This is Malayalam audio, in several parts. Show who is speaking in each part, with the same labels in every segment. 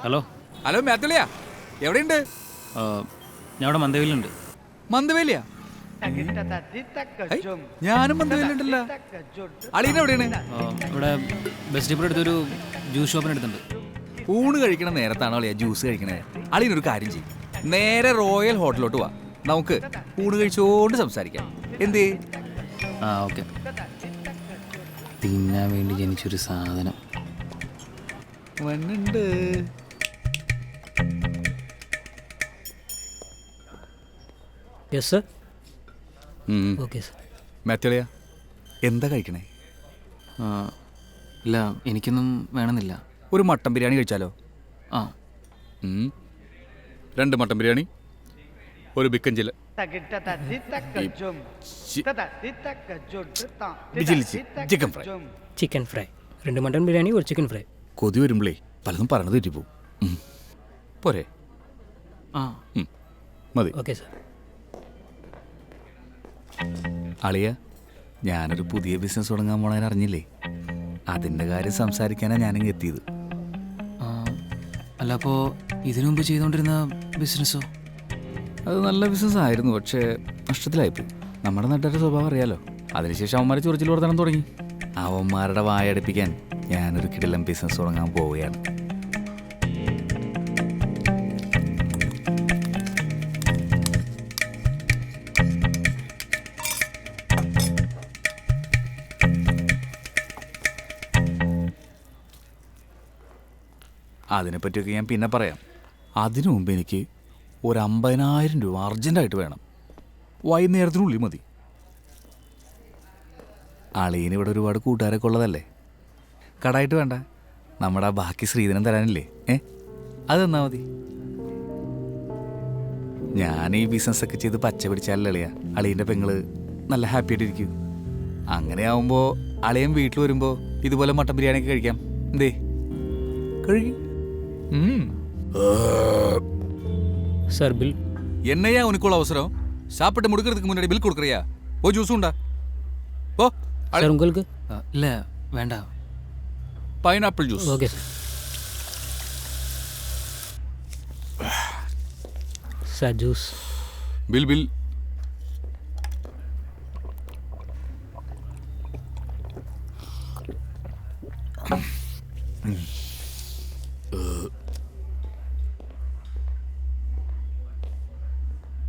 Speaker 1: ഹലോ
Speaker 2: ഹലോ മാത്തലിയാ, എവിടെയുണ്ട്?
Speaker 1: ഞാൻ ഇവിടെ മന്ദവയിലുണ്ട്.
Speaker 2: മന്ദവേലിയാ? ഞാനും മന്ദവേലുണ്ടല്ലോ. അളീന എവിടെയാണ്?
Speaker 1: ഇവിടെ ബസ് ഡിപ്പോയുടെ അടുത്തൊരു ജ്യൂസ് ഷോപ്പിന് അടുത്തുണ്ട്.
Speaker 2: ഊണ് കഴിക്കണ നേരത്താണോ അളിയാ ജ്യൂസ് കഴിക്കണേ? അളീനൊരു കാര്യം ചെയ്യും, നേരെ റോയൽ ഹോട്ടലിലോട്ട് വാ, നമുക്ക് ഊണ് കഴിച്ചോണ്ട് സംസാരിക്കാം. എന്തേ?
Speaker 1: ആ ഓക്കെ. തിന്നാൻ വേണ്ടി ജനിച്ചൊരു സാധനം
Speaker 2: വന്നുണ്ട്.
Speaker 3: Yes sir. Okay sir.
Speaker 2: മാത്തലിയാ, എന്താ കഴിക്കണേ?
Speaker 1: ഇല്ല, എനിക്കൊന്നും വേണമെന്നില്ല.
Speaker 2: ഒരു മട്ടൻ ബിരിയാണി കഴിച്ചാലോ?
Speaker 1: ആ
Speaker 2: 2 മട്ടൻ ബിരിയാണി, ഒരു ബിക്കൻ ചില chicken fry.
Speaker 3: Chicken fry, 2 mutton biryani, ഒരു ചിക്കൻ ഫ്രൈ.
Speaker 2: കൊതി വരുമ്പോഴേ പലതും പറഞ്ഞത് തെറ്റിപ്പോവും. പോരെ?
Speaker 1: ആ
Speaker 2: മതി.
Speaker 3: Okay sir.
Speaker 2: അളിയ, ഞാനൊരു പുതിയ ബിസിനസ് തുടങ്ങാൻ പോണതിന് അറിഞ്ഞില്ലേ? അതിൻ്റെ കാര്യം സംസാരിക്കാനാണ് ഞാനിങ്ങ് എത്തിയത്.
Speaker 1: അല്ല, അപ്പോൾ ഇതിനു മുമ്പ് ചെയ്തുകൊണ്ടിരുന്ന ബിസിനസ്സോ?
Speaker 2: അത് നല്ല ബിസിനസ് ആയിരുന്നു, പക്ഷേ നഷ്ടത്തിലായിപ്പോയി. നമ്മുടെ നാട്ടുകാരുടെ സ്വഭാവം അറിയാലോ. അതിനുശേഷം അവന്മാർ ചൊറിച്ചിൽ വർത്തനം തുടങ്ങി. അവന്മാരുടെ വായടപ്പിക്കാൻ ഞാനൊരു കിടിലം ബിസിനസ് തുടങ്ങാൻ പോവുകയാണ്. അതിനെപ്പറ്റിയൊക്കെ ഞാൻ പിന്നെ പറയാം. അതിനു മുമ്പ് എനിക്ക് ഒരു 50,000 രൂപ അർജൻറ്റായിട്ട് വേണം. വൈകുന്നേരത്തിനുള്ളിൽ മതി. അളിയന് ഇവിടെ ഒരുപാട് കൂട്ടുകാരൊക്കെ ഉള്ളതല്ലേ. കടായിട്ട് വേണ്ട, നമ്മുടെ ബാക്കി ശ്രീധനം തരാനില്ലേ? അത് തന്നാൽ മതി. ഞാൻ ഈ ബിസിനസ്സൊക്കെ ചെയ്ത് പച്ച പിടിച്ചാലല്ലേ അളിയ അളിയൻ്റെ പെങ്ങള് നല്ല ഹാപ്പി ആയിട്ടിരിക്കും. അങ്ങനെ ആവുമ്പോൾ അളിയൻ വീട്ടിൽ വരുമ്പോൾ ഇതുപോലെ മട്ടൻ ബിരിയാണിയൊക്കെ കഴിക്കാം. എന്തേ? കഴിക്കും.
Speaker 3: Sir bill.
Speaker 2: என்னையா உனக்குள்ள அவசரம்? சாப்பிட்டு முடிக்கிறதுக்கு முன்னாடி பில் கொடுக்குறியா? ஓ ஜூஸ் உண்டா? ஓ
Speaker 3: സർ ഉങ്ങൾക്ക്?
Speaker 1: ഇല്ല, വേണ്ട.
Speaker 2: Pineapple juice.
Speaker 3: Okay sir. Sir juice.
Speaker 2: Bill bill.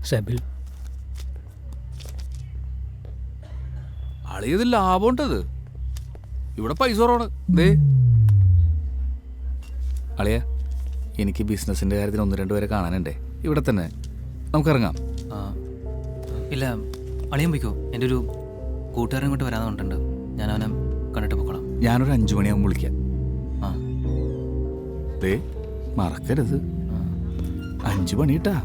Speaker 3: Sir bill.
Speaker 2: അളിയത് ലാഭമുണ്ടത്. ഇവിടെ പൈസ കുറവാണ്. ദേ അളിയ, എനിക്ക് ബിസിനസിൻ്റെ കാര്യത്തിന് 1-2 പേരെ കാണാനുണ്ടേ. ഇവിടെ തന്നെ നമുക്കിറങ്ങാം.
Speaker 1: ഇല്ല, അളിയൻ പോയിക്കോ. എൻ്റെ ഒരു കൂട്ടുകാരൻ ഇങ്ങോട്ട് വരാതെ കൊണ്ടുണ്ട്. ഞാൻ അവനെ കണ്ടിട്ട് പോയിക്കോളാം.
Speaker 2: ഞാനൊരു 5 മണിയാകുമ്പോൾ വിളിക്കാം.
Speaker 1: ആ
Speaker 2: ദേ മറക്കരുത്, 5 മണി കേട്ടാ.